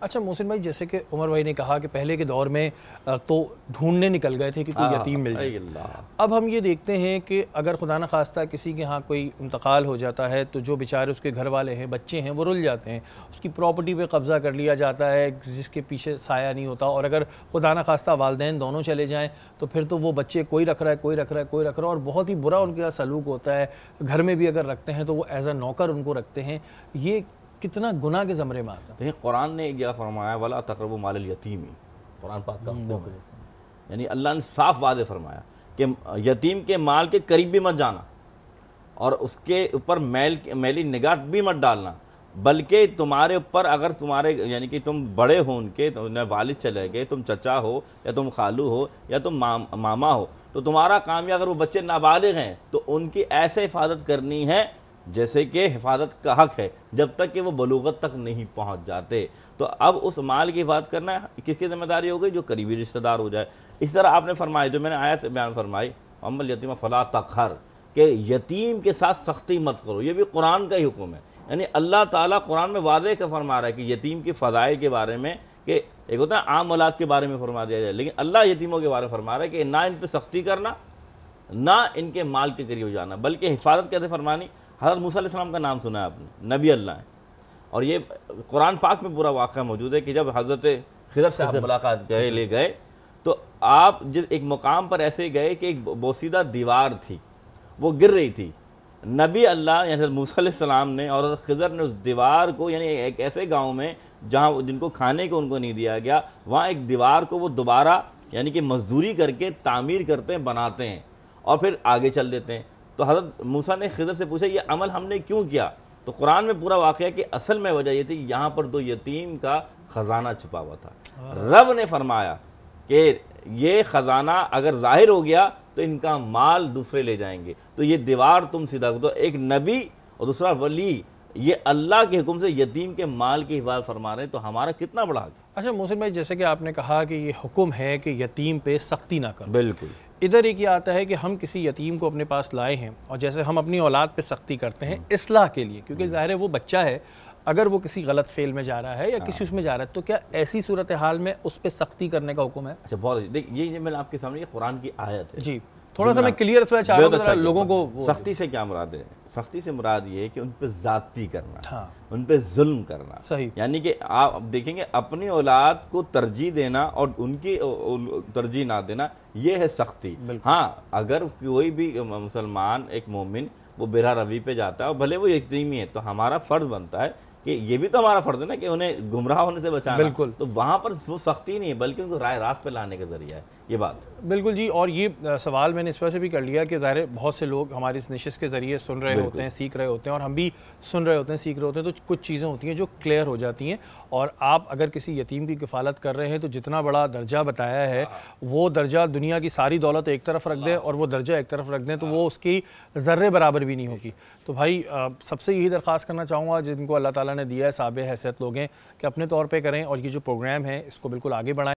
अच्छा मोहसिन भाई, जैसे कि उमर भाई ने कहा कि पहले के दौर में तो ढूंढने निकल गए थे कि कोई यतीम मिल जाए। अब हम ये देखते हैं कि अगर खुदा न खास्ता किसी के यहाँ कोई इंतकाल हो जाता है तो जो बेचारे उसके घर वाले हैं, बच्चे हैं, वो रुल जाते हैं, उसकी प्रॉपर्टी पे कब्ज़ा कर लिया जाता है जिसके पीछे साया नहीं होता। और अगर खुदा न खास्ता वालिदैन दोनों चले जाएँ तो फिर तो वो बच्चे कोई रख रहा है, कोई रख रहा है, कोई रख रहा है, और बहुत ही बुरा उनके साथ सलूक होता है। घर में भी अगर रखते हैं तो वो एज अ नौकर उनको रखते हैं। ये कितना गुनाह के ज़मरे में आता है। देखिए कुरान ने एक जगह फरमाया वाला तक़रबू माल यतीम, कुरान पाक का हुक्म है। यानी अल्लाह ने साफ वादे फरमाया कि यतीम के माल के करीब भी मत जाना और उसके ऊपर मैली निगाह भी मत डालना, बल्कि तुम्हारे ऊपर अगर तुम्हारे यानी कि तुम बड़े हो उनके, तो उन्हें वालिद चले गए, तुम चचा हो या तुम खालू हो या तुम मामा हो, तो तुम्हारा काम, या अगर वो बच्चे नाबालिग हैं तो उनकी ऐसे हिफाजत करनी है जैसे कि हिफाजत का हक है, जब तक कि वो बलूगत तक नहीं पहुंच जाते। तो अब उस माल की हिफाजत करना किसकी जिम्मेदारी हो गई? जो करीबी रिश्तेदार हो जाए। इस तरह आपने फरमाया, जो मैंने आयत बयान फरमाई, अम्मल यतीम फला तक़हर, के यतीम के साथ सख्ती मत करो, ये भी कुरान का ही हुक्म है। यानी अल्लाह ताला कुरान में वादे का फरमा रहा है कि यतीम की फ़ज़ाइल के बारे में, कि एक होता है आम औलाद के बारे में फरमा दिया जाए, लेकिन अल्लाह यतीमों के बारे में फरमा रहा है कि ना इन पर सख्ती करना, ना इनके माल के करीब जाना, बल्कि हिफाजत कैसे फरमानी। हज़रत मूसा अलैहिस्सलाम का नाम सुना है आपने, नबी अल्लाह है, और ये कुरान पाक में पूरा वाक़या मौजूद है कि जब हज़रत खिज़र से आप मुलाकात ले गए तो आप जब एक मुकाम पर ऐसे गए कि एक बोसीदा दीवार थी, वो गिर रही थी। नबी अल्लाह यानी मूसा अलैहिस्सलाम ने और खिज़र ने उस दीवार को, यानी एक ऐसे गाँव में जहाँ जिनको खाने को उनको नहीं दिया गया, वहाँ एक दीवार को वो दोबारा यानी कि मजदूरी करके तामीर करते हैं, बनाते हैं और फिर आगे चल देते हैं। तो हज़रत मूसा ने खिज़र से पूछा ये अमल हमने क्यों किया? तो कुरान में पूरा वाक़या कि असल में वजह ये थी, यहाँ पर दो यतीम का ख़जाना छुपा हुआ था। रब ने फरमाया कि ये ख़जाना अगर ज़ाहिर हो गया तो इनका माल दूसरे ले जाएंगे, तो ये दीवार तुम सीधा कर दो। एक नबी और दूसरा वली, ये अल्लाह के हुक्म से यतीम के माल की हिफाजत फरमा रहे हैं, तो हमारा कितना बड़ा हक है। अच्छा मोहसिन भाई, जैसे कि आपने कहा कि ये हुक्म है कि यतीम पे सख्ती ना करो, बिल्कुल इधर एक ये आता है कि हम किसी यतीम को अपने पास लाए हैं और जैसे हम अपनी औलाद पे सख्ती करते हैं इस्लाह के लिए, क्योंकि ज़ाहिर है वो बच्चा है, अगर वो किसी गलत फेल में जा रहा है या किसी उसमें जा रहा है, तो क्या ऐसी सूरत हाल में उस पर सख्ती करने का हुक्म है? अच्छा, बहुत देखिए, ये मैंने आपके सामने, ये कुरान की आयत है जी, थोड़ा सा मैं क्लियर चाह रहा हूँ लोगों को। सख्ती से क्या मुराद है? सख्ती से मुराद ये है कि उन पर ज़ाती करना, हाँ, उन पर जुल्म करना। सही। यानी कि आप देखेंगे अपनी औलाद को तरजीह देना और उनकी तरजीह ना देना, ये है सख्ती। हाँ, अगर कोई भी मुसलमान एक मोमिन वो बेरा रवी पे जाता है और भले वो यतीमी है, तो हमारा फ़र्ज़ बनता है कि ये भी तो हमारा फ़र्ज़ है ना कि उन्हें गुमराह होने से बचाना। बिल्कुल। तो वहाँ पर वो सख्ती नहीं है, बल्कि उनको राह रास्त पे लाने का ज़रिया है ये बात। बिल्कुल जी, और ये सवाल मैंने इस वजह से भी कर लिया कि ज़ाहिर बहुत से लोग हमारी इस नशिश के ज़रिए सुन रहे होते हैं, सीख रहे होते हैं, और हम भी सुन रहे होते हैं, सीख रहे होते हैं, तो कुछ चीज़ें होती हैं जो क्लियर हो जाती हैं। और आप अगर किसी यतीम की किफ़ालत कर रहे हैं तो जितना बड़ा दर्जा बताया है, वो दर्जा दुनिया की सारी दौलत एक तरफ रख दें और वो दर्जा एक तरफ रख दें तो वो उसकी ज़र्रे बराबर भी नहीं होगी। तो भाई सबसे यही दरख्वास्त करना चाहूँगा जिनको अल्लाह ताला ने दिया है साबित हैसियत लोग हैं, कि अपने तौर पे करें और ये जो प्रोग्राम है इसको बिल्कुल आगे बढ़ाएं।